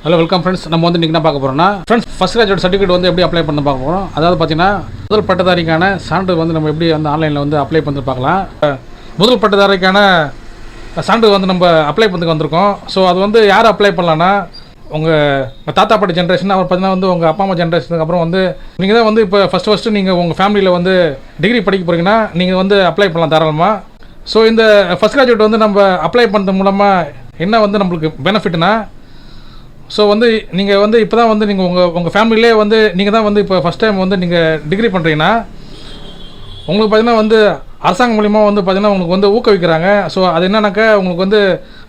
Hello welcome friends. நம்ம வந்து இன்றைக்கி என்ன பார்க்க போகிறோம்னா ஃப்ரெண்ட்ஸ் ஃபஸ்ட் கிராஜுவேட் சர்டிஃபிகேட் வந்து எப்படி அப்ளை பண்ண பார்க்க போகிறோம். அதாவது பார்த்தீங்கன்னா முதல் பட்டதாரிக்கான சான்று வந்து நம்ம எப்படி வந்து ஆன்லைனில் வந்து அப்ளை பண்ணி பார்க்கலாம். முதல் பட்டதாரிக்கான சான்று வந்து நம்ம அப்ளை பண்ணி வந்திருக்கோம். ஸோ அது வந்து யார் அப்ளை பண்ணலான்னா உங்கள் தாத்தா பாட்டி ஜென்ரேஷன், அவர் பார்த்தீங்கன்னா வந்து உங்கள் அப்பா அம்மா ஜென்ரேஷனுக்கு அப்புறம் வந்து நீங்கள் தான் வந்து இப்போ ஃபஸ்ட்டு நீங்கள் உங்கள் ஃபேமிலியில் வந்து டிகிரி படிக்க போகிறீங்கன்னா நீங்கள் வந்து அப்ளை பண்ணலாம் தாராளமாக. ஸோ இந்த ஃபஸ்ட் கிராஜுவேட் வந்து நம்ம அப்ளை பண்ணுறது மூலமாக என்ன வந்து நம்மளுக்கு பெனிஃபிட்னா, ஸோ வந்து நீங்கள் வந்து இப்போ தான் வந்து நீங்கள் உங்கள் ஃபேமிலியிலே வந்து நீங்கள் தான் வந்து இப்போ ஃபஸ்ட் டைம் வந்து நீங்கள் டிகிரி பண்ணுறீங்கன்னா உங்களுக்கு பார்த்தீங்கன்னா வந்து அரசாங்கம் மூலிமா வந்து பார்த்தீங்கன்னா உங்களுக்கு வந்து ஊக்குவிக்கிறாங்க. ஸோ அது என்னன்னாக்கா உங்களுக்கு வந்து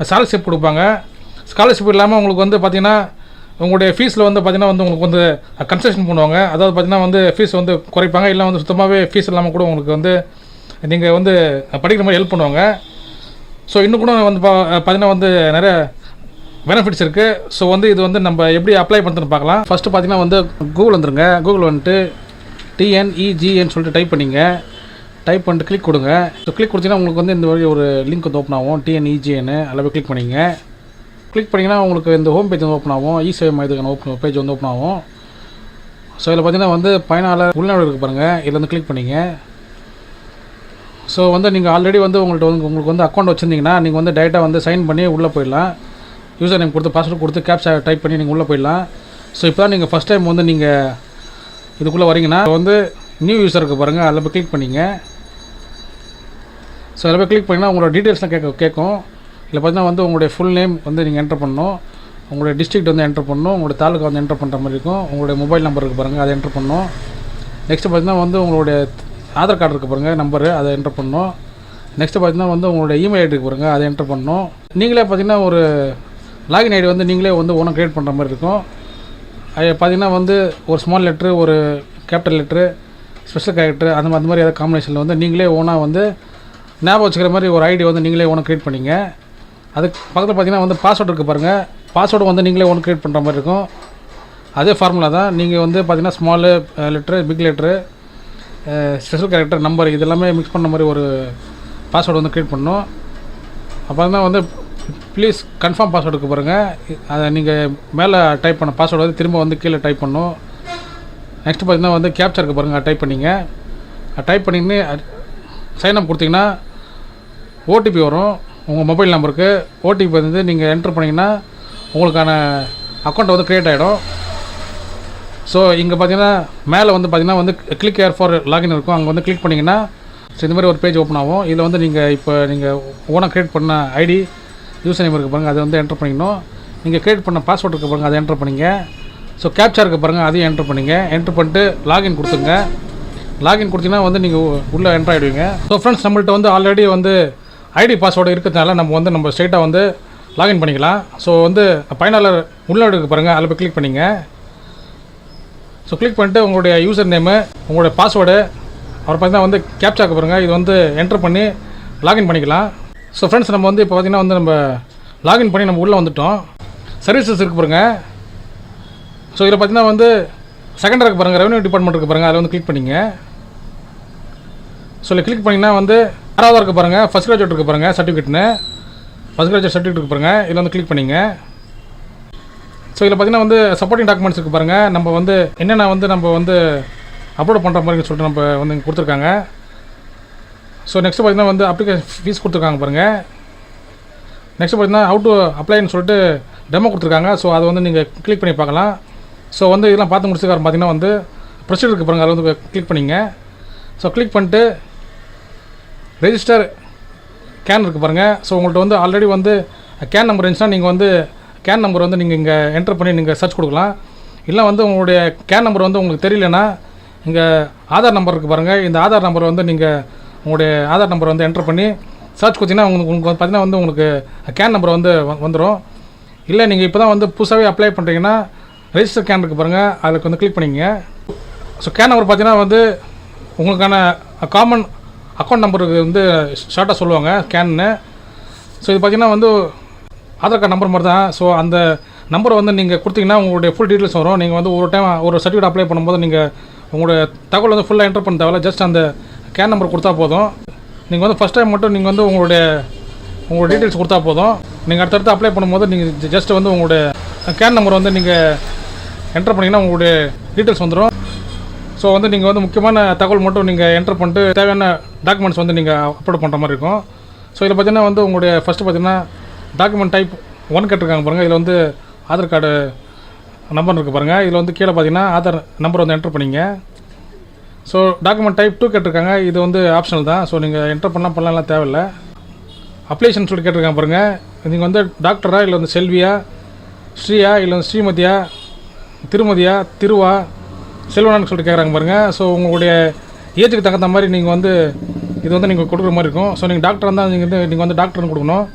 ஸ்காலர்ஷிப் கொடுப்பாங்க. ஸ்காலர்ஷிப் இல்லாமல் உங்களுக்கு வந்து பார்த்தீங்கன்னா உங்களுடைய ஃபீஸில் வந்து பார்த்தீங்கன்னா வந்து உங்களுக்கு வந்து கன்செஷன் பண்ணுவாங்க. அதாவது பார்த்தீங்கன்னா வந்து ஃபீஸ் வந்து குறைப்பாங்க, இல்லை வந்து சுத்தமாகவே ஃபீஸ் இல்லாமல் கூட உங்களுக்கு வந்து நீங்கள் வந்து படிக்கிற மாதிரி ஹெல்ப் பண்ணுவாங்க. ஸோ இன்னும் கூட வந்து பார்த்தீங்கன்னா வந்து நிறைய பெனிஃபிட்ஸ் இருக்குது. ஸோ வந்து இது வந்து நம்ம எப்படி அப்ளை பண்ணுறதுன்னு பார்க்கலாம். ஃபஸ்ட்டு பார்த்தீங்கன்னா வந்து கூகுள் வந்துருங்க. கூகுள் வந்துட்டு TNEGன்னு சொல்லிட்டு டைப் பண்ணிங்க. டைப் பண்ணிட்டு கிளிக் கொடுங்க. ஸோ கிளிக் கொடுத்தீங்கன்னா உங்களுக்கு வந்து இந்த வழி ஒரு லிங்க் வந்து ஓப்பன் ஆகும். TNEGன்னு அதில் கிளிக் பண்ணிங்க. கிளிக் பண்ணிங்கன்னா உங்களுக்கு இந்த ஹோம் பேஜ் வந்து ஓப்பன் ஆகும். இ-சேவை மையத்துக்கான பேஜ் வந்து ஓப்பன் ஆகும். ஸோ இதில் பார்த்தீங்கன்னா வந்து பயனாளர் உள்நாடு இருக்குது பாருங்கள், இதில் வந்து கிளிக் பண்ணிங்க. ஸோ வந்து நீங்கள் ஆல்ரெடி வந்து உங்களுக்கு வந்து அக்கௌண்ட் வச்சுருந்தீங்கன்னா நீங்கள் வந்து டேரெக்டாக வந்து சைன் பண்ணி உள்ளே போயிடலாம். யூசர் நேம் கொடுத்து பாஸ்வேர்டு கொடுத்து கேப்சா டைப் பண்ணி நீங்கள் உள்ளே போயிடலாம். ஸோ இப்போ தான் நீங்கள் ஃபஸ்ட் டைம் வந்து நீங்கள் இதுக்குள்ளே வரீங்கன்னா வந்து நியூ யூசருக்கு பாருங்கள், அதில் போய் கிளிக் பண்ணிங்க. ஸோ அதில் போய் கிளிக் பண்ணிங்கன்னா உங்களோட டீட்டெயில்ஸ்லாம் கேட்கும். இதில் பார்த்தீங்கன்னா வந்து உங்களுடைய ஃபுல் நேம் வந்து நீங்கள் என்டர் பண்ணணும், உங்களுடைய டிஸ்ட்ரிக்ட் வந்து என்டர் பண்ணணும், உங்களுடைய தாலுக்கா வந்து என்டர் பண்ணுற மாதிரி இருக்கும். உங்களுடைய மொபைல் நம்பர் இருக்குது பாருங்கள், அதை என்டர் பண்ணணும். நெக்ஸ்ட்டு பார்த்தீங்கன்னா வந்து உங்களுடைய ஆதார் கார்டு இருக்குது பாருங்கள், நம்பரு, அதை என்டர் பண்ணணும். நெக்ஸ்ட்டு பார்த்தீங்கன்னா வந்து உங்களுடைய இமெயில் ஐடி இருக்குது பாருங்கள், அதை என்டர் பண்ணணும். நீங்களே பார்த்தீங்கன்னா ஒரு லாகின் ஐடி வந்து நீங்களே வந்து ஒன்று க்ரியேட் பண்ணுற மாதிரி இருக்கும். அது பார்த்தீங்கன்னா வந்து ஒரு ஸ்மால் லெட்ரு, ஒரு கேபிட்டல் லெட்ரு, ஸ்பெஷல் கேரக்டர், அந்த மாதிரி ஏதாவது காம்பினேஷனில் வந்து நீங்களே ஓனாக வந்து ஞாபகம் வச்சுக்கிற மாதிரி ஒரு ஐடி வந்து நீங்களே ஒன்று க்ரியேட் பண்ணிங்க. அதுக்கு பக்கத்தில் பார்த்தீங்கன்னா வந்து பாஸ்வேர்டு இருக்குது பாருங்கள், பாஸ்வேர்டு வந்து நீங்களே ஒன்று க்ரியேட் பண்ணுற மாதிரி இருக்கும். அதே ஃபார்முலா தான். நீங்கள் வந்து பார்த்தீங்கன்னா small letter, big letter, special character, number, இதெல்லாமே மிக்ஸ் பண்ண மாதிரி ஒரு பாஸ்வேர்டு வந்து க்ரியேட் பண்ணணும். அப்புறம் தான் வந்து ப்ளீஸ் கன்ஃபார்ம் பாஸ்வேர்டுக்கு பாருங்கள், அதை நீங்கள் மேலே டைப் பண்ண பாஸ்வேர்டு வந்து திரும்ப வந்து கீழே டைப் பண்ணணும். நெக்ஸ்ட்டு பார்த்தீங்கன்னா வந்து கேப்சருக்கு பாருங்கள், டைப் பண்ணிங்க. டைப் பண்ணிங்கன்னு சைன்அப் கொடுத்தீங்கன்னா ஓடிபி வரும் உங்கள் மொபைல் நம்பருக்கு. ஓடிபி வந்து நீங்கள் என்ட்ரு பண்ணிங்கன்னா உங்களுக்கான அக்கௌண்ட் வந்து க்ரியேட் ஆகிடும். ஸோ இங்கே பார்த்தீங்கன்னா மேலே வந்து பார்த்தீங்கன்னா வந்து கிளிக் ஏர் ஃபார் லாகின் இருக்கும், அங்கே வந்து கிளிக் பண்ணிங்கன்னா ஸோ இந்த மாதிரி ஒரு பேஜ் ஓப்பன் ஆகும். இதில் வந்து நீங்கள் ஓனாக க்ரியேட் பண்ண ஐடி, யூசர் நேம் இருக்குது பாருங்கள், அதை வந்து என்ட்ரு பண்ணிக்கணும். நீங்கள் க்ரியேட் பண்ண பாஸ்வேர்டு இருக்குது பாருங்கள், அதை என்ட்ரு பண்ணிங்க. ஸோ கேப்சா இருக்குது பாருங்கள், அதையும் என்ட்ரு பண்ணிங்க. என்ட்ரு பண்ணிட்டு லாகின் கொடுத்துங்க. லாகின் கொடுத்தீங்கன்னா வந்து நீங்கள் உள்ளே என்ட்ரு ஆகிடுவீங்க. ஸோ ஃப்ரெண்ட்ஸ், நம்மள்ட்ட வந்து ஆல்ரெடி வந்து ஐடி பாஸ்வேர்டு இருக்கிறதுனால நம்ம ஸ்ட்ரெயிட்டாக வந்து லாகின் பண்ணிக்கலாம். ஸோ வந்து பயனாளர் உள்நாடு இருக்குது பாருங்கள், அதில் போய் கிளிக் பண்ணிங்க. ஸோ கிளிக் பண்ணிட்டு உங்களுடைய யூசர் நேமு, உங்களுடைய பாஸ்வேர்டு, அவர் பார்த்தீங்கன்னா வந்து கேப்சாக்கு பாருங்கள், இது வந்து என்ட்ரு பண்ணி லாகின் பண்ணிக்கலாம். ஸோ ஃப்ரெண்ட்ஸ், நம்ம வந்து இப்போ பார்த்தீங்கன்னா வந்து நம்ம லாகின் பண்ணி நம்ம உள்ளே வந்துவிட்டோம். சர்வீசஸ் இருக்குது பாருங்கள். ஸோ இதில் பார்த்தீங்கன்னா வந்து செகண்ட் இருக்குது பாருங்கள், ரெவன்யூ டிபார்ட்மெண்ட் இருக்குது பாருங்கள், அதில் வந்து கிளிக் பண்ணிங்க. ஸோ இல்லை கிளிக் பண்ணிங்கன்னா வந்து ஆறாவதாக இருக்குது பாருங்கள், ஃபஸ்ட் கிராஜுவேட் இருக்குது பாருங்கள், சர்டிஃபிகேட்னு ஃபஸ்ட் கிராஜுவேட் சர்டிஃபிகேட் இருக்குது பாருங்கள், இதில் வந்து கிளிக் பண்ணிங்க. ஸோ இதில் பார்த்தீங்கன்னா வந்து சப்போர்ட்டிங் டாக்குமெண்ட்ஸ் இருக்குது பாருங்கள், நம்ம வந்து என்னென்ன வந்து நம்ம வந்து அப்லோட் பண்ணுற மாதிரி சொல்லிட்டு நம்ம வந்து கொடுத்துருக்காங்க. ஸோ நெக்ஸ்ட்டு பார்த்தீங்கன்னா வந்து அப்ளிகேஷன் ஃபீஸ் கொடுத்துருக்காங்க பாருங்கள். நெக்ஸ்ட்டு பார்த்தீங்கன்னா ஹவு டு அப்ளைன்னு சொல்லிட்டு டெமோ கொடுத்துருக்காங்க. ஸோ அதை வந்து நீங்கள் கிளிக் பண்ணி பார்க்கலாம். ஸோ வந்து இதெல்லாம் பார்த்து முடிச்சுக்கார பார்த்தீங்கன்னா வந்து ப்ரொசீஜர் இருக்குது பாருங்கள், அதை வந்து கிளிக் பண்ணிங்க. ஸோ கிளிக் பண்ணிட்டு ரெஜிஸ்டர் கேன் இருக்குது பாருங்கள். ஸோ உங்கள்கிட்ட வந்து ஆல்ரெடி வந்து கேன் நம்பர் இருந்துச்சுன்னா நீங்கள் வந்து கேன் நம்பர் வந்து நீங்கள் இங்கே என்டர் பண்ணி நீங்கள் சர்ச் கொடுக்கலாம். இல்லை வந்து உங்களுடைய கேன் நம்பர் வந்து உங்களுக்கு தெரியலனா இங்கே ஆதார் நம்பர் இருக்குது பாருங்கள், இந்த ஆதார் நம்பர் வந்து நீங்கள் உங்களுடைய ஆதார் நம்பர் வந்து என்டர் பண்ணி சர்ச் கொடுத்தீங்கன்னா உங்களுக்கு பார்த்தீங்கன்னா வந்து உங்களுக்கு கேன் நம்பர் வந்து வந்துடும். இல்லை நீங்கள் இப்போ தான் வந்து புதுசாகவே அப்ளை பண்ணுறீங்கன்னா ரெஜிஸ்டர் கேன் இருக்குது பாருங்கள், அதுக்கு வந்து கிளிக் பண்ணிங்க. ஸோ கேன் நம்பர் பார்த்தீங்கன்னா வந்து உங்களுக்கான காமன் அக்கௌண்ட் நம்பருக்கு வந்து ஷார்ட்டாக சொல்லுவாங்க கேன்னு. ஸோ இது பார்த்தீங்கன்னா வந்து ஆதார் கார்டு நம்பர் மாதிரி தான். ஸோ அந்த நம்பரை வந்து நீங்கள் கொடுத்தீங்கன்னா உங்களுடைய ஃபுல் டீட்டெயில்ஸ் வரும். நீங்கள் வந்து ஒரு டைம் ஒரு சர்டிஃபிகேட் அப்ளை பண்ணும்போது நீங்கள் உங்களுடைய தகவல் வந்து ஃபுல்லாக என்டர் பண்ண தேவையில்ல, ஜஸ்ட் அந்த கேன் நம்பர் கொடுத்தா போதும். நீங்கள் வந்து ஃபஸ்ட் டைம் மட்டும் நீங்கள் வந்து உங்களுடைய டீட்டெயில்ஸ் கொடுத்தா போதும். நீங்கள் அடுத்தடுத்து அப்ளை பண்ணும்போது நீங்கள் ஜஸ்ட் வந்து உங்களுடைய கேன் நம்பர் வந்து நீங்கள் என்டர் பண்ணிங்கன்னா உங்களுடைய டீட்டெயில்ஸ் வந்துடும். ஸோ வந்து நீங்கள் வந்து முக்கியமான தகவல் மட்டும் நீங்கள் என்டர் பண்ணிட்டு தேவையான டாக்குமெண்ட்ஸ் வந்து நீங்கள் அப்லோட் பண்ணுற மாதிரி இருக்கும். ஸோ இதில் பார்த்தீங்கன்னா வந்து உங்களுடைய ஃபஸ்ட்டு பார்த்தீங்கன்னா டாக்குமெண்ட் டைப் 1 கேட்டிருக்காங்க பாருங்கள். இதில் வந்து ஆதார் கார்டு நம்பர் இருக்குது பாருங்கள். இதில் வந்து கீழே பார்த்தீங்கன்னா ஆதார் நம்பர் வந்து என்டர் பண்ணிங்க. ஸோ டாக்குமெண்ட் டைப் 2 கேட்டிருக்காங்க. இது வந்து ஆப்ஷனல் தான். ஸோ நீங்கள் என்டர் பண்ணலாம் தேவையில்லை. அப்ளிகேஷன் சொல்லி கேட்டிருக்காங்க பாருங்கள். நீங்கள் வந்து டாக்டரா இல்லை வந்து செல்வியா, ஸ்ரீயா இல்லை வந்து ஸ்ரீமதியா, திருமதியா, திருவா, செல்வனான்னு சொல்லிட்டு கேட்குறாங்க பாருங்கள். ஸோ உங்களுடைய ஏஜுக்கு தகுந்த மாதிரி நீங்கள் வந்து இது வந்து நீங்கள் கொடுக்குற மாதிரி இருக்கும். ஸோ நீங்கள் டாக்டர் இருந்தால் நீங்கள் வந்து டாக்டர்னு கொடுக்கணும்.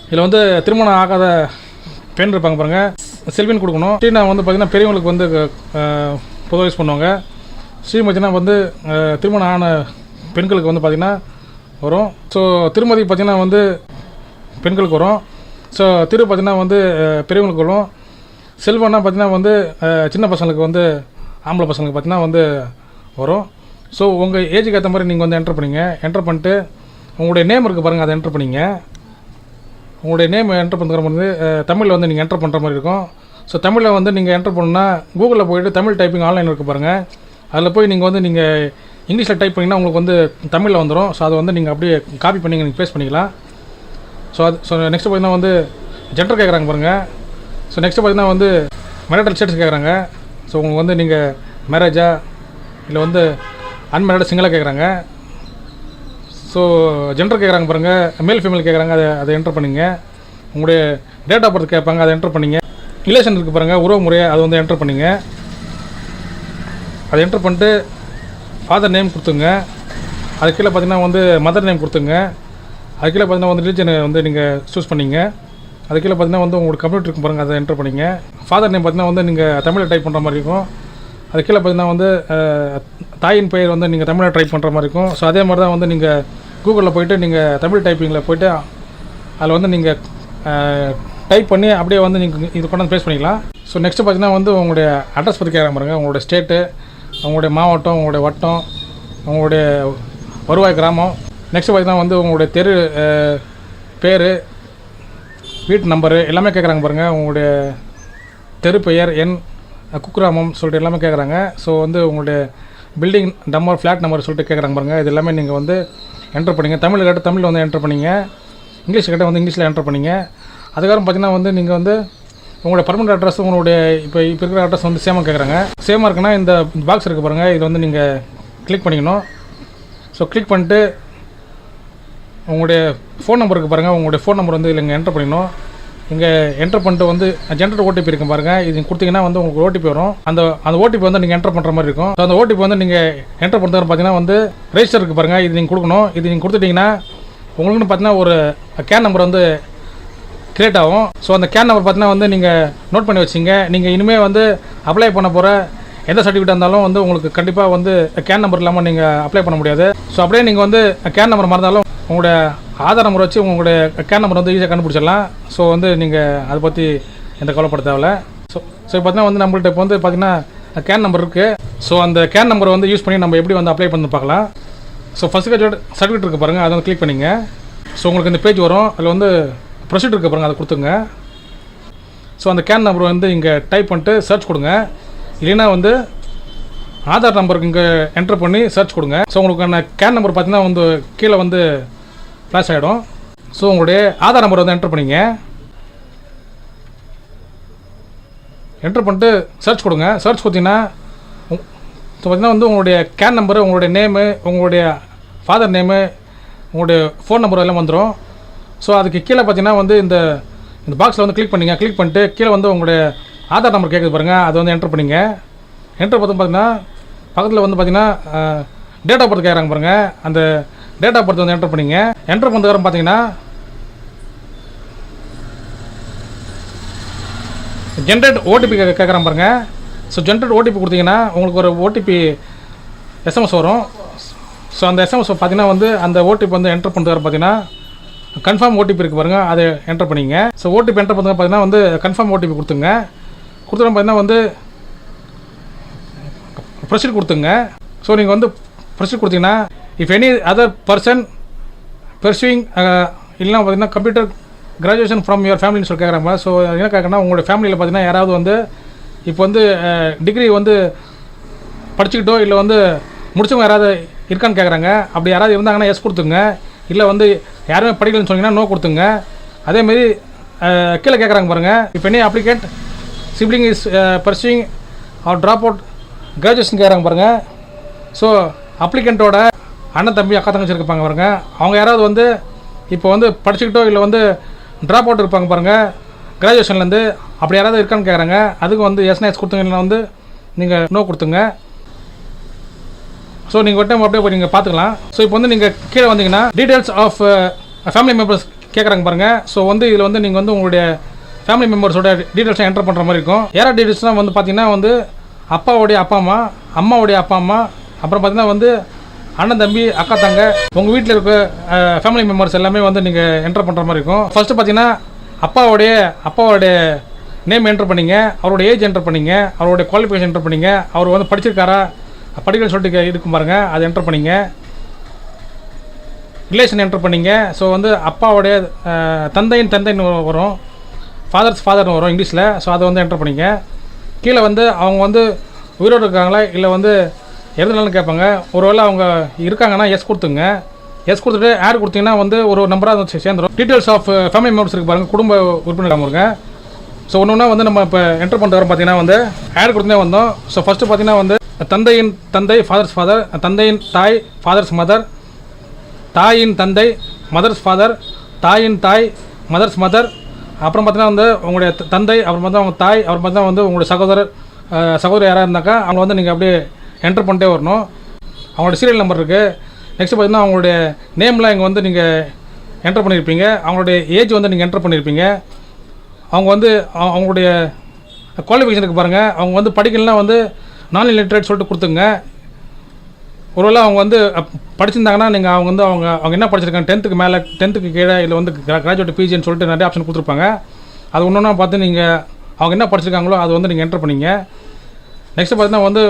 இதில் வந்து திருமணம் ஆகாத பெண் இருப்பாங்க பாருங்கள், செல்வின்னு கொடுக்கணும். ஸ்ரீனா வந்து பார்த்திங்கன்னா பெரியவங்களுக்கு வந்து பொதுவாக யூஸ் பண்ணுவாங்க. ஸ்ரீமதினா வந்து திருமணம் ஆன பெண்களுக்கு வந்து பார்த்திங்கன்னா வரும். ஸோ திருமதி பார்த்திங்கன்னா வந்து பெண்களுக்கு வரும். ஸோ திரு பார்த்திங்கன்னா வந்து பெரியவங்களுக்கு வரும். செல்வன்னா பார்த்திங்கன்னா வந்து சின்ன பசங்களுக்கு வந்து ஆம்பளை பசங்களுக்கு பார்த்திங்கன்னா வந்து வரும். ஸோ உங்கள் ஏஜுக்கு ஏற்ற மாதிரி நீங்கள் வந்து என்டர் பண்ணிங்க. என்டர் பண்ணிட்டு உங்களுடைய நேம் இருக்குது பாருங்கள், அதை என்டர் பண்ணிங்க. உங்களுடைய நேம் என்டர் பண்ணுற மாதிரி தமிழில் வந்து நீங்கள் என்டர் பண்ணுற மாதிரி இருக்கும். ஸோ தமிழில் வந்து நீங்கள் என்டர் பண்ணணுன்னா கூகுளில் போய்ட்டு தமிழ் டைப்பிங் ஆன்லைன் இருக்குது பாருங்கள். அதில் போய் நீங்கள் வந்து நீங்கள் இங்கிலீஷில் டைப் பண்ணிங்கன்னா உங்களுக்கு வந்து தமிழில் வந்துடும். ஸோ அதை வந்து நீங்கள் அப்படியே காப்பி பண்ணி நீங்கள் பேஸ்ட் பண்ணிக்கலாம். ஸோ நெக்ஸ்ட்டு பார்த்தீங்கன்னா வந்து ஜெண்டர் கேட்குறாங்க பாருங்கள். ஸோ நெக்ஸ்ட்டு பார்த்தீங்கன்னா வந்து மேரிட்டல் ஸ்டேட்டஸ் கேட்குறாங்க. ஸோ உங்களுக்கு வந்து நீங்கள் மேரேஜா இல்லை வந்து அன்மேரிட் சிங்கிளாக கேட்குறாங்க. ஸோ ஜெண்டர் கேட்குறாங்க பாருங்கள், மேல் ஃபீமேல் கேட்குறாங்க. அதை என்டர் பண்ணிங்க. உங்களுடைய டேட் ஆஃப் பர்த் கேட்பாங்க, அதை என்டர் பண்ணிங்க. ரிலேஷன் இருக்குது பாருங்கள், உறவு முறையை அதை வந்து என்டர் பண்ணிங்க. அதை என்டர் பண்ணிட்டு ஃபாதர் நேம் கொடுத்துங்க. அது கீழே பார்த்தீங்கன்னா வந்து மதர் நேம் கொடுத்துங்க. அது கீழே பார்த்தீங்கன்னா வந்து ரிலீஜனை வந்து நீங்கள் சூஸ் பண்ணிங்க. அது கீழே பார்த்தீங்கன்னா வந்து உங்களுக்கு கம்ப்யூட்டர் இருக்கும் பாருங்கள், அதை என்டர் பண்ணிங்க. ஃபாதர் நேம் பார்த்தீங்கன்னா வந்து நீங்கள் தமிழில் டைப் பண்ணுற மாதிரி இருக்கும். அது கீழே பார்த்தீங்கன்னா வந்து தாயின் பெயர் வந்து நீங்கள் தமிழில் டைப் பண்ணுற மாதிரி இருக்கும். ஸோ அதே மாதிரி தான் வந்து நீங்கள் கூகுளில் போய்ட்டு நீங்கள் தமிழ் டைப்பிங்கில் போய்ட்டு அதில் வந்து நீங்கள் டைப் பண்ணி அப்படியே வந்து நீங்கள் இது கொண்டாந்து பேஸ் பண்ணிக்கலாம். ஸோ நெக்ஸ்ட்டு பார்த்தீங்கன்னா வந்து உங்களுடைய அட்ரஸ் பற்றி கேட்குறாங்க பாருங்கள். உங்களுடைய ஸ்டேட்டு, உங்களுடைய மாவட்டம், உங்களுடைய வட்டம், உங்களுடைய வருவாய் கிராமம். நெக்ஸ்ட்டு பார்த்தீங்கன்னா வந்து உங்களுடைய தெரு பேர், வீட்டு நம்பரு எல்லாமே கேட்குறாங்க பாருங்கள். உங்களுடைய தெரு பெயர், எண், குக்கிராமம் சொல்லிட்டு எல்லாமே கேட்குறாங்க. ஸோ வந்து உங்களுடைய பில்டிங் நம்பர், ஃப்ளாட் நம்பர் சொல்லிட்டு கேட்குறாங்க பாருங்கள். இது எல்லாமே நீங்கள் வந்து என்டர் பண்ணிங்க. தமிழ் கேட்டால் தமிழில் வந்து என்டர் பண்ணிங்க. இங்கிலீஷ் கேட்டால் வந்து இங்கிலீஷில் என்டர் பண்ணிங்க. அதுக்கப்புறம் பார்த்தீங்கன்னா வந்து நீங்கள் வந்து உங்களுடைய பர்மனெண்ட் அட்ரஸ், உங்களுடைய இப்போ இருக்கிற அட்ரஸ் வந்து சேமாக கேட்குறாங்க. சேமாக இருக்குன்னா இந்த பாக்ஸ் இருக்குது பாருங்கள், இதில் வந்து நீங்கள் கிளிக் பண்ணிக்கணும். ஸோ கிளிக் பண்ணிட்டு உங்களுடைய ஃபோன் நம்பர் இருக்குது பாருங்கள், உங்களுடைய ஃபோன் நம்பர் வந்து இதில் இங்கே என்டர் பண்ணிக்கணும். இங்கே என்டர் பண்ணிட்டு வந்து ஜென்ரேட் ஓடிபி இருக்கும் பாருங்கள், இது கொடுத்தீங்கன்னா வந்து உங்களுக்கு ஓடிபி வரும். அந்த ஓடிபி வந்து நீங்கள் என்டர் பண்ணுற மாதிரி இருக்கும். ஸோ அந்த ஓடிபி வந்து நீங்கள் என்டர் பண்ணுறது பார்த்தீங்கன்னா வந்து ரெஜிஸ்டர் இருக்குது பாருங்கள், இது நீங்கள் கொடுக்கணும். இது நீங்கள் கொடுத்துட்டிங்கன்னா உங்களுக்குன்னு பார்த்தீங்கன்னா ஒரு கேன் நம்பர் வந்து கிரியேட் ஆகும். ஸோ அந்த கேன் நம்பர் பார்த்தீங்கன்னா வந்து நீங்கள் நோட் பண்ணி வச்சிங்க. நீங்கள் இனிமேல் வந்து அப்ளை பண்ண போகிற எந்த சர்டிஃபிகேட் இருந்தாலும் வந்து உங்களுக்கு கண்டிப்பாக வந்து கேன் நம்பர் இல்லாமல் நீங்கள் அப்ளை பண்ண முடியாது. ஸோ அப்படியே நீங்கள் வந்து கேன் நம்பர் மறந்தாலும் உங்களுடைய ஆதார் நம்பர் வச்சு உங்களுடைய கேன் நம்பர் வந்து ஈஸியாக கண்டுபிடிச்சிடலாம். ஸோ வந்து நீங்கள் அதை பற்றி எந்த கவலைப்பட தேவையில்ல. ஸோ பார்த்தீங்கன்னா வந்து நம்மள்ட்ட இப்போ வந்து பார்த்தீங்கன்னா கேன் நம்பர் இருக்குது. ஸோ அந்த கேன் நம்பரை வந்து யூஸ் பண்ணி நம்ம எப்படி வந்து அப்ளை பண்ணி பார்க்கலாம். ஸோ ஃபஸ்ட் சர்டிஃபிகேட் இருக்குது பாருங்கள், அதை வந்து கிளிக் பண்ணிங்க. ஸோ உங்களுக்கு இந்த பேஜ் வரும். அதில் வந்து ப்ரொசீட் இருக்குது பாருங்கள், அதை கொடுத்துங்க. ஸோ அந்த கேன் நம்பர் வந்து இங்கே டைப் பண்ணிட்டு சர்ச் கொடுங்க. இல்லைன்னா வந்து ஆதார் நம்பருக்கு இங்கே என்டர் பண்ணி சர்ச் கொடுங்க. ஸோ உங்களுக்கான கேன் நம்பர் பார்த்தீங்கன்னா வந்து கீழே வந்து ஃப்ளாஷ் ஆகிடும். ஸோ உங்களுடைய ஆதார் நம்பர் வந்து என்டர் பண்ணிங்க. என்டர் பண்ணிட்டு சர்ச் கொடுங்க. சர்ச் கொடுத்தீங்கன்னா பார்த்தீங்கன்னா வந்து உங்களுடைய கேன் நம்பரு, உங்களுடைய நேமு, உங்களுடைய ஃபாதர் நேமு, உங்களுடைய ஃபோன் நம்பர் எல்லாம் வந்துடும். ஸோ அதுக்கு கீழே பார்த்தீங்கன்னா வந்து இந்த பாக்ஸில் வந்து கிளிக் பண்ணிங்க. கிளிக் பண்ணிட்டு கீழே வந்து உங்களுடைய ஆதார் நம்பர் கேட்குது பாருங்கள், அதை வந்து என்டர் பண்ணிங்க. என்டர் பார்த்து பார்த்தீங்கன்னா பக்கத்தில் வந்து பார்த்தீங்கன்னா டேட் ஆஃப் பர்த் கேட்குறாங்க பாருங்கள், அந்த டேட் ஆஃப் பர்த் வந்து என்டர் பண்ணிங்க. என்டர் பண்ணதுக்கப்புறம் பார்த்தீங்கன்னா ஜென்ரேட் ஓடிபி கேட்குறாங்க பாருங்கள். ஸோ ஜென்ரேட் ஓடிபி கொடுத்தீங்கன்னா உங்களுக்கு ஒரு ஓடிபி எஸ்எம்எஸ் வரும். ஸோ அந்த எஸ்எம்எஸ் பார்த்தீங்கன்னா வந்து அந்த ஓடிபி வந்து என்டர் பண்ணுறது பார்த்தீங்கன்னா கன்ஃபார்ம் ஓடிபி இருக்குது பாருங்கள், அதை என்டர் பண்ணிங்க. ஸோ ஓடிபி என்டர் பண்ணுறது பார்த்தீங்கன்னா வந்து கன்ஃபார்ம் ஓடிபி கொடுத்துங்க. கொடுத்துட்டு பார்த்தீங்கன்னா வந்து ப்ரொசீட் கொடுத்துங்க. ஸோ நீங்கள் வந்து ப்ரொசீட் கொடுத்தீங்கன்னா if any other person pursuing இல்லைனா பார்த்தீங்கன்னா கம்ப்யூட்டர் கிராஜுவேஷன் ஃப்ரம் யுவர் ஃபேமிலின்னு சொல்லி கேட்குறாங்க. ஸோ என்ன கேட்குறேன்னா உங்களுடைய ஃபேமிலியில் பார்த்தீங்கன்னா யாராவது வந்து இப்போ வந்து டிகிரி வந்து படிச்சுக்கிட்டோ இல்லை வந்து முடிச்சவங்க யாராவது இருக்கான்னு கேட்குறாங்க. அப்படி யாராவது இருந்தாங்கன்னா எஸ் கொடுத்துங்க. இல்லை வந்து யாருமே படிக்கலன்னு சொன்னீங்கன்னா நோ கொடுத்துங்க. அதேமாரி கீழே கேட்குறாங்க பாருங்கள், இப்போ என்ன applicant sibling is pursuing or drop out graduation கேட்குறாங்க பாருங்கள். ஸோ அப்ளிகண்ட்டோட அண்ணன் தம்பி அக்கா தங்கச்சி இருப்பாங்க பாருங்கள், அவங்க யாராவது வந்து இப்போ வந்து படிச்சுக்கிட்டோ இல்லை வந்து ட்ராப் அவுட் இருப்பாங்க பாருங்கள் கிராஜுவேஷன்லேருந்து, அப்படி யாராவது இருக்கான்னு கேட்குறாங்க. அதுக்கு வந்து எஸ் கொடுத்துங்க, இல்லைனா வந்து நீங்கள் நோ கொடுத்துங்க. ஸோ நீங்கள் ஒரு டைம் அப்படியே போய் நீங்கள் பார்த்துக்கலாம். ஸோ இப்போ வந்து நீங்கள் கீழே வந்தீங்கன்னா டீட்டெயில்ஸ் ஆஃப் ஃபேமிலி மெம்பர்ஸ் கேட்குறாங்க பாருங்கள். ஸோ வந்து இதில் வந்து நீங்கள் வந்து உங்களுடைய ஃபேமிலி மெம்பர்ஸோட டீட்டெயில்ஸை என்டர் பண்ணுற மாதிரி இருக்கும். யாரா டீட்டெயில்ஸ்னால் வந்து பார்த்தீங்கன்னா வந்து அப்பாவுடைய அப்பா அம்மா, அம்மாவுடைய அப்பா அம்மா, அப்புறம் பார்த்தீங்கன்னா வந்து அண்ணன் தம்பி அக்கா தங்க, உங்கள் வீட்டில் இருக்க ஃபேமிலி மெம்பர்ஸ் எல்லாமே வந்து நீங்கள் என்டர் பண்ணுற மாதிரி இருக்கும். ஃபஸ்ட்டு பார்த்தீங்கன்னா அப்பாவோடைய நேம் என்டர் பண்ணிங்க, அவருடைய ஏஜ் என்டர் பண்ணிங்க, அவருடைய குவாலிஃபிகேஷன் என்டர் பண்ணிங்க, அவர் வந்து படிச்சிருக்காரா படிக்கணும்னு சொல்லிட்டு இருக்கும் பாருங்கள், அதை என்டர் பண்ணிங்க. ரிலேஷன் என்டர் பண்ணிங்க. ஸோ வந்து அப்பாவுடைய தந்தைன்னு வரும், ஃபாதர்னு வரும் இங்கிலீஷில். ஸோ அதை வந்து என்டர் பண்ணிங்க. கீழே வந்து அவங்க வந்து உயிரோடு இருக்காங்களா இல்லை வந்து எதுனாலும் கேட்பாங்க. ஒருவேளை அவங்க இருக்காங்கன்னா எஸ் கொடுத்துங்க. எஸ் கொடுத்துட்டு ஆட் கொடுத்தீங்கன்னா வந்து ஒரு நம்பராக வந்து சேர்ந்துடும். டீட்டெயில்ஸ் ஆஃப் ஃபேமிலி மெம்பர்ஸ் இருக்கு பாருங்கள், குடும்ப உறுப்பினர் இருங்க. ஸோ ஒன்று ஒன்றா வந்து நம்ம இப்போ என்டர் பண்ணிட்டு வரோம். பார்த்தீங்கன்னா வந்து ஆட் கொடுத்தே வந்தோம். ஸோ ஃபஸ்ட்டு பார்த்தீங்கன்னா வந்து தந்தையின் தந்தை ஃபாதர்ஸ் ஃபாதர், தந்தையின் தாய் ஃபாதர்ஸ் மதர், தாயின் தந்தை மதர்ஸ் ஃபாதர், தாயின் தாய் மதர்ஸ் மதர், அப்புறம் பார்த்தீங்கன்னா வந்து உங்களுடைய தந்தை, அப்புறம் பார்த்தா அவங்க தாய், அப்புறம் பார்த்தா வந்து உங்களுடைய சகோதரர் யாராக இருந்தாக்கா அவங்க வந்து நீங்கள் அப்படியே என்டர் பண்ணிட்டே வரணும். அவங்களோட சீரியல் நம்பர் இருக்குது. நெக்ஸ்ட்டு பார்த்தீங்கன்னா அவங்களுடைய நேம்லாம் இங்கே வந்து நீங்கள் என்டர் பண்ணியிருப்பீங்க. அவங்களுடைய ஏஜ் வந்து நீங்கள் என்டர் பண்ணியிருப்பீங்க. அவங்க வந்து அவங்களுடைய குவாலிஃபிகேஷனுக்கு பாருங்கள், அவங்க வந்து படிக்கலாம் வந்து நான் இல்லிட்ரேட் சொல்லிட்டு கொடுத்துங்க. ஒருவேளை அவங்க வந்து படிச்சிருந்தாங்கன்னா நீங்கள் அவங்க என்ன படிச்சிருக்காங்க, 10th மேலே 10th கீழே இல்லை வந்து கிராஜுவேட் பிஜின்னு சொல்லிட்டு நிறைய ஆப்ஷன் கொடுத்துருப்பாங்க. அது ஒன்று ஒன்றா பார்த்து நீங்கள் அவங்க என்ன படிச்சிருக்காங்களோ அது வந்து நீங்கள் என்டர் பண்ணிங்க. நெக்ஸ்ட்டு பார்த்தீங்கன்னா வந்து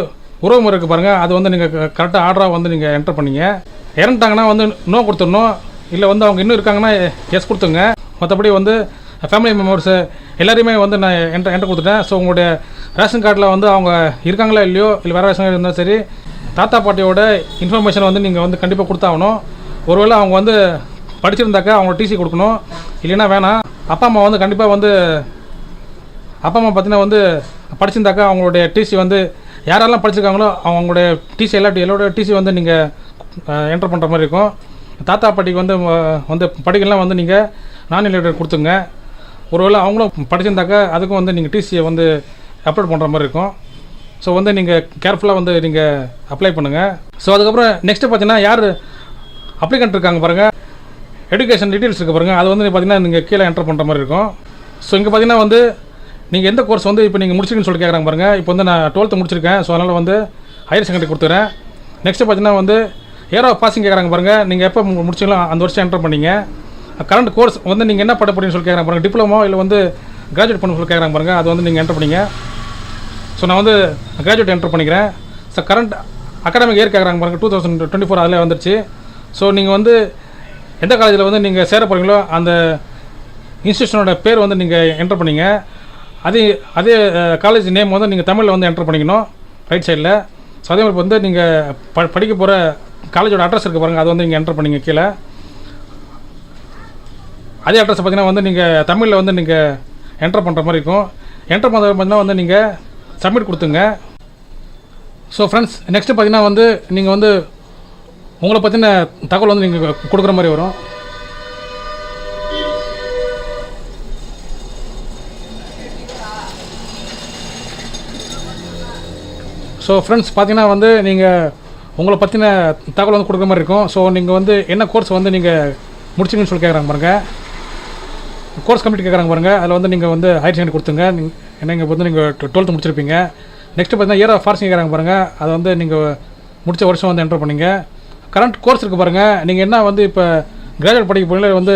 உறவு முறை இருக்குது பாருங்கள், அது வந்து நீங்கள் கரெக்டாக ஆர்டராக வந்து நீங்கள் என்டர் பண்ணிங்க. இறந்துட்டாங்கன்னா வந்து நோ கொடுத்துடணும். இல்லை வந்து அவங்க இன்னும் இருக்காங்கன்னா எஸ் கொடுத்துங்க. மற்றபடி வந்து ஃபேமிலி மெம்பர்ஸு எல்லாரையுமே வந்து நான் என்டர் கொடுத்துட்டேன். ஸோ உங்களுடைய ரேஷன் கார்டில் வந்து அவங்க இருக்காங்களா இல்லையோ, இல்லை வேறு ரேஷன் கார்டு இருந்தாலும் சரி, தாத்தா பாட்டியோட இன்ஃபர்மேஷன் வந்து நீங்கள் வந்து கண்டிப்பாக கொடுத்தாகணும். ஒருவேளை அவங்க வந்து படிச்சிருந்தாக்கா அவங்களோட டிசி கொடுக்கணும், இல்லைன்னா வேணாம். அப்பா அம்மா வந்து கண்டிப்பாக வந்து அப்பா அம்மா பார்த்தீங்கன்னா வந்து படிச்சிருந்தாக்கா அவங்களுடைய டிசி வந்து யாரெல்லாம் படிச்சிருக்காங்களோ அவங்களுடைய டிசி எல்லாரோட டிசி வந்து நீங்கள் என்டர் பண்ணுற மாதிரி இருக்கும். தாத்தா பாட்டிக்கு வந்து படிக்கலாம் வந்து நீங்கள் நான் இல்லிட்ரேட் கொடுத்துங்க. ஒருவேளை அவங்களும் படிச்சிருந்தாக்கா அதுக்கும் வந்து நீங்கள் டிசியை வந்து அப்லோட் பண்ணுற மாதிரி இருக்கும். ஸோ வந்து நீங்கள் கேர்ஃபுல்லாக வந்து நீங்கள் அப்ளை பண்ணுங்கள். ஸோ அதுக்கப்புறம் நெக்ஸ்ட்டு பார்த்தீங்கன்னா யார் அப்ளிகண்ட் இருக்காங்க பாருங்கள், எஜுகேஷன் டீட்டெயில்ஸ் இருக்குது பாருங்கள், அது வந்து பார்த்தீங்கன்னா நீங்கள் கீழே என்டர் பண்ணுற மாதிரி இருக்கும். ஸோ இங்கே பார்த்தீங்கன்னா வந்து நீங்கள் எந்த கோர்ஸ் வந்து இப்போ நீங்கள் முடிச்சிருக்கீங்கன்னு சொல்லி கேட்குறாங்க பாருங்கள். இப்போ வந்து நான் 12th முடிச்சிருக்கேன். ஸோ அதனால் வந்து ஹையர் செகண்டரி கொடுத்துறேன். நெக்ஸ்ட்டு பார்த்தீங்கன்னா வந்து இயர் ஆஃப் பாசிங் கேட்குறாங்க பாருங்கள், நீங்கள் எப்போ முடிச்சிங்களோ அந்த வருஷம் என்டர் பண்ணிங்க. கரண்ட் கோர்ஸ் வந்து நீங்கள் என்ன பட்ட போறீங்கன்னு சொல்லி கேட்குறாங்க பாருங்கள், டிப்ளமோ இல்லை வந்து கிராஜுவேட் பண்ண சொல்லி கேட்குறாங்க பாருங்கள், அது வந்து நீங்கள் என்டர் பண்ணிங்க. ஸோ நான் வந்து கிராஜுவேட் என்டர் பண்ணிக்கிறேன். ஸோ கரண்ட் அகாடமிக் இயர் கேட்குறாங்க பாருங்கள், 2024 அதில் வந்துருச்சு. ஸோ நீங்கள் வந்து எந்த காலேஜில் வந்து நீங்கள் சேர போகிறீங்களோ அந்த இன்ஸ்டியூஷனோட பேர் வந்து நீங்கள் என்டர் பண்ணிங்க. அதே காலேஜ் நேம் வந்து நீங்கள் தமிழில் வந்து என்டர் பண்ணிக்கணும் ரைட் சைடில். ஸோ அதே மாதிரி வந்து நீங்கள் படிக்க போகிற காலேஜோட அட்ரஸ் இருக்குது பாருங்கள், அது வந்து நீங்கள் என்டர் பண்ணிங்க கீழே. அதே அட்ரஸ் பார்த்தீங்கன்னா வந்து நீங்கள் தமிழில் வந்து நீங்கள் என்டர் பண்ணுற மாதிரி இருக்கும். என்டர் பண்ணுறது பார்த்தீங்கன்னா வந்து நீங்கள் சப்மிட் கொடுத்துங்க. ஸோ ஃப்ரெண்ட்ஸ் நெக்ஸ்ட்டு பார்த்தீங்கன்னா வந்து நீங்கள் வந்து உங்களை பற்றின தகவல் வந்து நீங்கள் கொடுக்குற மாதிரி வரும். ஸோ ஃப்ரெண்ட்ஸ் பார்த்தீங்கன்னா வந்து நீங்கள் உங்களை பற்றின தகவல் வந்து கொடுக்குற மாதிரி இருக்கும். ஸோ நீங்கள் வந்து என்ன கோர்ஸ் வந்து நீங்கள் முடிச்சிங்கன்னு சொல்லி கேட்குறாங்க பாருங்கள், கோர்ஸ் கம்ப்ளீட் கேட்குறாங்க பாருங்கள், அதில் வந்து நீங்கள் வந்து ஹையர் செகண்டரி கொடுத்துங்க. நீங்கள் வந்து நீங்கள் 12th முடிச்சிருப்பீங்க. நெக்ஸ்ட்டு பார்த்தீங்கன்னா இயர் ஆஃப் பாசிங் கேட்குறாங்க பாருங்கள், அதை வந்து நீங்கள் முடித்த வருஷம் வந்து என்டர் பண்ணிங்க. கரண்ட் கோர்ஸ் இருக்குது பாருங்கள், நீங்கள் என்ன வந்து இப்போ கிராஜுவேட் படிக்க போகிறீங்களா வந்து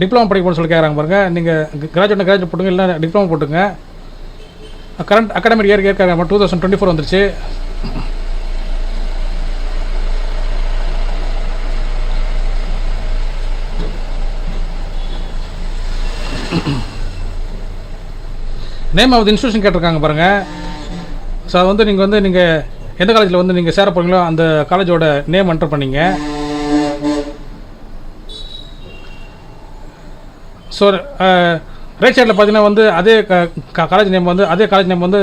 டிப்ளமோ படிக்க போகணும்னு சொல்லி கேட்குறாங்க பாருங்கள், நீங்கள் கிராஜுவேட் போட்டுங்க இல்லை டிப்ளமோ போட்டுங்க. கரண்ட் அகாடமிக் இயர் கேட்குறாங்க 2024 வந்துருச்சு. நேம் ஆஃப் இன்ஸ்டியூஷன் கேட்டிருக்காங்க பாருங்கள். ஸோ அது வந்து நீங்கள் எந்த காலேஜில் வந்து நீங்கள் சேர போகிறீங்களோ அந்த காலேஜோட நேம் என்டர் பண்ணிங்க. ஸோ ரைட் சைடில் பார்த்தீங்கன்னா வந்து அதே காலேஜ் நேம் வந்து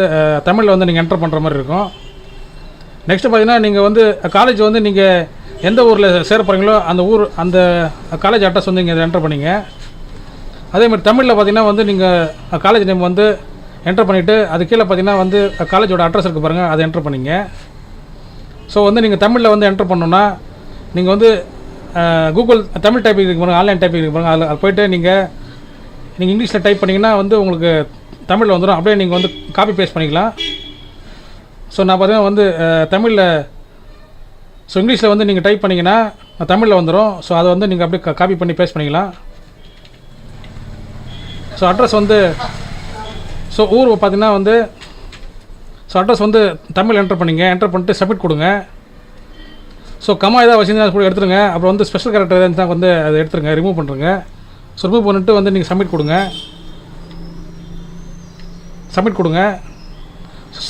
தமிழில் வந்து நீங்கள் என்டர் பண்ணுற மாதிரி இருக்கும். நெக்ஸ்ட்டு பார்த்தீங்கன்னா நீங்கள் வந்து காலேஜ் வந்து நீங்கள் எந்த ஊரில் சேர போகிறீங்களோ அந்த காலேஜ் அட்ரஸ் வந்து நீங்கள் என்டர் பண்ணிங்க. அதேமாதிரி தமிழில் பார்த்தீங்கன்னா வந்து நீங்கள் காலேஜ் நேம் வந்து என்டர் பண்ணிவிட்டு அது கீழே பார்த்தீங்கன்னா வந்து காலேஜோட அட்ரஸ் இருக்குது பாருங்கள், அதை என்டர் பண்ணிங்க. ஸோ வந்து நீங்கள் தமிழில் வந்து என்டர் பண்ணோன்னா நீங்கள் வந்து கூகுள் தமிழ் டைப்பிங் இருக்கு பாருங்கள், ஆன்லைன் டைப்பிங் இருக்கு பாருங்கள், அதில் போய்ட்டு நீங்கள் இங்கிலீஷில் டைப் பண்ணிங்கன்னா வந்து உங்களுக்கு தமிழில் வந்துடும். அப்படியே நீங்கள் வந்து காப்பி பேஸ்ட் பண்ணிக்கலாம். ஸோ நான் பார்த்தீங்கன்னா வந்து தமிழில் இங்கிலீஷில் வந்து நீங்கள் டைப் பண்ணிங்கன்னா தமிழில் வந்துடும். ஸோ அதை வந்து நீங்கள் அப்படியே காப்பி பண்ணி பேஸ்ட் பண்ணிக்கலாம். ஸோ அட்ரஸ் வந்து ஊர் பார்த்தீங்கன்னா வந்து அட்ரஸ் வந்து தமிழ் என்டர் பண்ணிங்க. என்டர் பண்ணிட்டு சப்மிட் கொடுங்க. ஸோ கம்மா ஏதாவது வச்சுருந்தா கூட எடுத்துருங்க. அப்புறம் வந்து ஸ்பெஷல் கேரக்டர் எதாவது இருந்தால் வந்து அதை எடுத்துருங்க, ரிமூவ் பண்ணுறங்க. ஸோ ரிமூவ் பண்ணிட்டு வந்து நீங்கள் சப்மிட் கொடுங்க.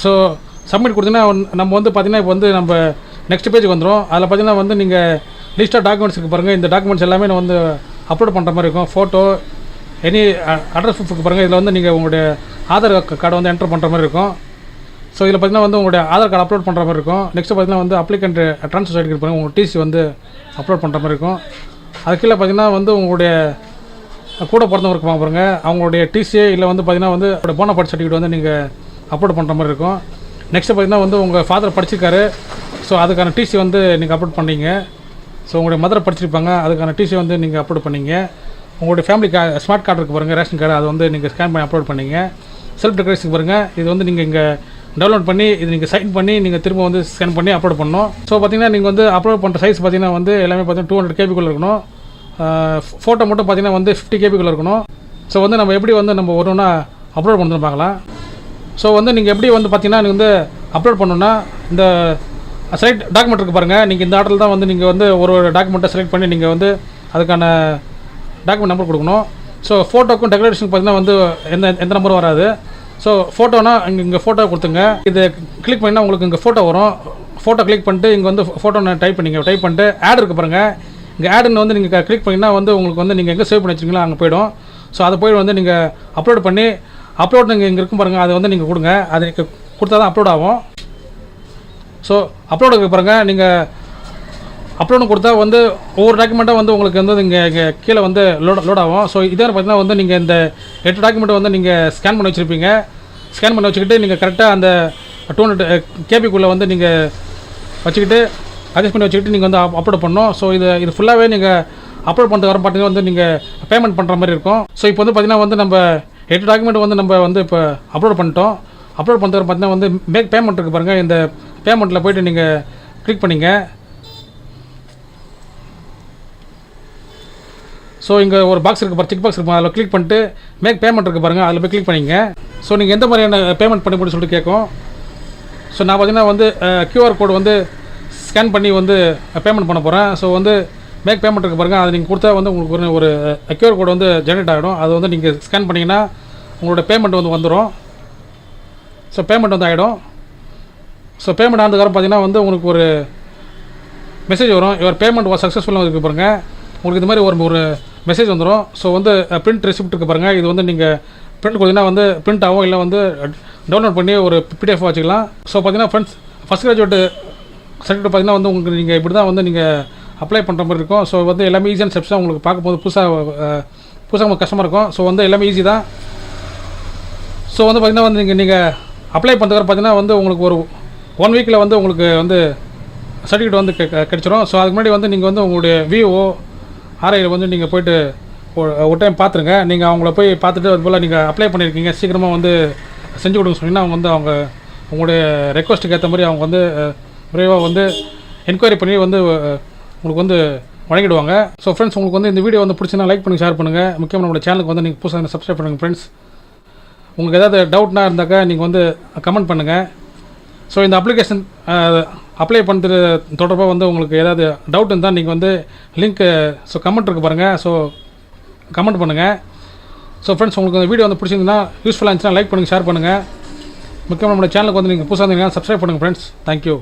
ஸோ சப்மிட் கொடுத்தீங்கன்னா நம்ம வந்து பார்த்திங்கன்னா இப்போ வந்து நம்ம நெக்ஸ்ட் பேஜுக்கு வந்துடும். அதில் பார்த்தீங்கன்னா வந்து நீங்கள் லிஸ்ட் ஆஃப் டாக்குமெண்ட்ஸ் இருக்குது பாருங்கள். இந்த டாக்குமெண்ட்ஸ் எல்லாமே நான் வந்து அப்லோட் பண்ணுற மாதிரி இருக்கும். ஃபோட்டோ, எனி அட்ரஸ் ப்ரூஃப் பாருங்கள். இதில் வந்து நீங்கள் உங்களுடைய ஆதார் கார்டை வந்து என்டர் பண்ணுற மாதிரி இருக்கும். ஸோ இதில் பார்த்தீங்கன்னா வந்து உங்களுடைய ஆதார் கார்டு அப்லோட் பண்ணுற மாதிரி இருக்கும். நெக்ஸ்ட்டு பார்த்தீங்கன்னா வந்து அப்ளிகண்ட் ட்ரான்ஸ்ஃபர் சர்டிஃபிகேட் பாருங்கள், உங்கள் டிசி வந்து அப்லோட் பண்ணுற மாதிரி இருக்கும். அது கீழே பார்த்தீங்கன்னா வந்து உங்களுடைய கூட பிறந்தவங்க இருப்பாங்க பாருங்கள், அவங்களுடைய டிசிஏ இல்லை வந்து பார்த்தீங்கன்னா வந்து அவருடைய போனஃபைட் சர்டிஃபிகேட் வந்து நீங்கள் அப்லோட் பண்ணுற மாதிரி இருக்கும். நெக்ஸ்ட்டு பார்த்தீங்கன்னா வந்து உங்கள் ஃபாதர் படிச்சிருக்காரு, ஸோ அதுக்கான டிசி வந்து நீங்கள் அப்லோட் பண்ணீங்க. ஸோ உங்களுடைய மதரை படிச்சிருப்பாங்க, அதுக்கான டிசி வந்து நீங்கள் அப்லோட் பண்ணீங்க. உங்களுடைய ஃபேமிலி ஸ்மார்ட் கார்டு இருக்குது பாருங்கள், ரேஷன் கார்டு, அதை வந்து நீங்கள் ஸ்கேன் பண்ணி அப்லோட் பண்ணீங்க. செல்ஃப் டிக்ளரேஷன் பாருங்கள், இது வந்து நீங்கள் இங்கே டவுன்லோட் பண்ணி இது நீங்கள் சைன் பண்ணி நீங்கள் திரும்ப வந்து ஸ்கேன் பண்ணி அப்லோட் பண்ணணும். ஸோ பார்த்தீங்கன்னா நீங்கள் வந்து அப்லோட் பண்ணுற சைஸ் பார்த்தீங்கன்னா வந்து எல்லாமே பார்த்தீங்கன்னா 200 KB இருக்கணும். ஃபோட்டோ மட்டும் பார்த்தீங்கன்னா வந்து 50 KB இருக்கணும். ஸோ வந்து நம்ம எப்படி வந்து நம்ம ஒன்றா அப்லோட் பண்ணணும் பார்க்கலாம். ஸோ வந்து நீங்கள் எப்படி வந்து பார்த்தீங்கன்னா நீங்கள் வந்து அப்லோட் பண்ணணுன்னா இந்த செலக்ட் டாக்குமெண்ட் இருக்குது பாருங்கள், நீங்கள் இந்த ஆர்டரில் தான் வந்து நீங்கள் வந்து ஒரு டாக்குமெண்ட்டை செலக்ட் பண்ணி நீங்கள் வந்து அதுக்கான டாக்குமெண்ட் நம்பர் கொடுக்கணும். ஸோ ஃபோட்டோக்கும் டெக்ளரேஷனுக்கு பார்த்தீங்கன்னா வந்து எந்த நம்பரும் வராது. ஸோ ஃபோட்டோனா இங்கே ஃபோட்டோ கொடுத்துங்க. இது கிளிக் பண்ணிங்கன்னா உங்களுக்கு இங்கே ஃபோட்டோ வரும். ஃபோட்டோ கிளிக் பண்ணிட்டு இங்கே வந்து ஃபோட்டோ டைப் பண்ணிட்டு ஆட் இருக்குது பாருங்கள், இங்கே ஆடுன்னு வந்து நீங்கள் கிளிக் பண்ணிங்கன்னா வந்து உங்களுக்கு வந்து நீங்கள் எங்கே சேவ் பண்ணி வச்சிருக்கீங்களோ அங்கே போய்டும். ஸோ அதை போய் வந்து நீங்கள் அப்லோட் பண்ணி நீங்கள் இங்கே இருக்கும் பாருங்கள், அதை வந்து நீங்கள் கொடுங்க. அது நீங்கள் கொடுத்தா தான் அப்லோட் ஆகும். ஸோ அப்லோடுக்கு பாருங்கள், நீங்கள் அப்லோடு கொடுத்தா வந்து ஒவ்வொரு டாக்குமெண்ட்டாக வந்து உங்களுக்கு வந்து இங்கே கீழே வந்து லோட் ஆகும். ஸோ இதே பார்த்தீங்கன்னா வந்து நீங்கள் இந்த 8 டாக்குமெண்ட்டை வந்து நீங்கள் ஸ்கேன் பண்ணி வச்சுருப்பீங்க. ஸ்கேன் பண்ணி வச்சுக்கிட்டு நீங்கள் கரெக்டாக அந்த 200 KB வந்து நீங்கள் வச்சுக்கிட்டு அட்ஜஸ்ட் பண்ணி வச்சுக்கிட்டு நீங்கள் வந்து அப்லோட் பண்ணணும். ஸோ இது ஃபுல்லாகவே நீங்கள் அப்லோட் பண்ணுறதுக்கு வர பார்த்தீங்கன்னா வந்து நீங்கள் பேமெண்ட் பண்ணுற மாதிரி இருக்கும். ஸோ இப்போ வந்து பார்த்தீங்கன்னா வந்து நம்ம 8 டாக்குமெண்ட் வந்து நம்ம வந்து இப்போ அப்லோட் பண்ணிட்டோம். அப்லோட் பண்ணுறதுக்கு பார்த்தீங்கன்னா வந்து மேக் பேமெண்ட் இருக்குது பாருங்கள், இந்த பேமெண்ட்டில் போய்ட்டு நீங்கள் கிளிக் பண்ணிங்க. ஸோ இங்கே ஒரு பாக்ஸ் இருக்குது பாரு, செக் பாக்ஸ் இருக்கும், அதில் கிளிக் பண்ணிட்டு மேக் பேமெண்ட் இருக்குது பாருங்கள், அதில் போய் கிளிக் பண்ணிங்க. ஸோ நீங்கள் எந்த மாதிரியான பேமெண்ட் பண்ணி போட்டு சொல்லிட்டு கேட்கும். ஸோ நான் பார்த்தீங்கன்னா வந்து QR கோடு வந்து ஸ்கேன் பண்ணி வந்து பேமெண்ட் பண்ண போகிறேன். ஸோ வந்து மேக் பேமெண்ட் இருக்குது பாருங்கள், அதை நீங்கள் கொடுத்தா வந்து உங்களுக்கு ஒரு QR கோடு வந்து ஜென்ரேட் ஆகிடும். அது வந்து நீங்கள் ஸ்கேன் பண்ணிங்கன்னா உங்களோட பேமெண்ட் வந்து வந்துடும். ஸோ பேமெண்ட் வந்து ஆகிடும். ஸோ பேமெண்ட் ஆனதுக்கப்புறம் பார்த்தீங்கன்னா வந்து உங்களுக்கு ஒரு மெசேஜ் வரும், யுவர் பேமெண்ட் வாஸ் சக்ஸஸ்ஃபுல்லாக இருக்குது பாருங்கள். உங்களுக்கு இது மாதிரி ஒரு மெசேஜ் வந்துடும். ஸோ வந்து பிரிண்ட் ரெசிப்ட் இருக்குது பாருங்கள், இது வந்து நீங்கள் பிரிண்ட் கொடுத்தீங்கன்னா வந்து பிரிண்ட் ஆகும், இல்லை வந்து டவுன்லோட் பண்ணி ஒரு PDF வச்சுக்கலாம். ஸோ பார்த்தீங்கன்னா ஃப்ரெண்ட்ஸ், ஃபஸ்ட் கிராஜுவேட் சர்டிஃபிகேட் பார்த்தீங்கன்னா வந்து உங்களுக்கு நீங்கள் இப்படி தான் வந்து நீங்கள் அப்ளை பண்ணுற மாதிரி இருக்கும். ஸோ வந்து எல்லாமே ஈஸியான ஸ்டெப்ஸ் தான். உங்களுக்கு பார்க்கும்போது புதுசாக கஷ்டமாக இருக்கும். ஸோ வந்து எல்லாமே ஈஸி தான். ஸோ வந்து பார்த்தீங்கன்னா வந்து நீங்கள் அப்ளை பண்ணுறதுக்கு பார்த்தீங்கன்னா வந்து உங்களுக்கு ஒரு 1 வீக்கில் வந்து உங்களுக்கு வந்து சர்டிஃபிகேட் வந்து கிடச்சிரும். ஸோ அதுக்கு முன்னாடி வந்து நீங்கள் வந்து உங்களுடைய VO RIயில் வந்து நீங்கள் போய்ட்டு ஒரு டைம் பார்த்துருங்க. நீங்கள் அவங்கள போய் பார்த்துட்டு அது போல் நீங்கள் அப்ளை பண்ணியிருக்கீங்க, சீக்கிரமாக வந்து செஞ்சு கொடுங்க சொன்னீங்கன்னா அவங்க உங்களுடைய ரெக்வஸ்ட்டுக்கு ஏற்ற மாதிரி அவங்க வந்து விரைவாக வந்து என்கொயரி பண்ணி வந்து உங்களுக்கு வந்து வழங்கிடுவாங்க. ஸோ ஃப்ரெண்ட்ஸ், உங்களுக்கு வந்து இந்த வீடியோ வந்து பிடிச்சினா லைக் பண்ணுங்கள், ஷேர் பண்ணுங்கள். முக்கியமாக நம்மளோட சேனலுக்கு வந்து நீங்கள் புதுசாக சப்ஸ்கிரைப் பண்ணுங்கள் ஃப்ரெண்ட்ஸ். உங்களுக்கு ஏதாவது டவுட்னா இருந்தாக்கா நீங்கள் வந்து கமெண்ட் பண்ணுங்கள். ஸோ இந்த அப்ளிகேஷன் அப்ளை பண்ணுறது தொடர்பாக வந்து உங்களுக்கு ஏதாவது டவுட் இருந்தால் நீங்கள் வந்து லிங்க்கு கமெண்ட் இருக்குது பாருங்கள். ஸோ கமெண்ட் பண்ணுங்கள். ஸோ ஃப்ரெண்ட்ஸ், உங்களுக்கு இந்த வீடியோ வந்து பிடிச்சிருந்தா யூஸ்ஃபுல்லாக இருந்துச்சுன்னா லைக் பண்ணுங்கள், ஷேர் பண்ணுங்கள். முக்கியமாக நம்ம சேனலுக்கு வந்து நீங்கள் புதுசாக இருந்தீங்கன்னா சப்ஸ்கிரைப் பண்ணுங்கள் ஃப்ரெண்ட்ஸ். தேங்க்யூ.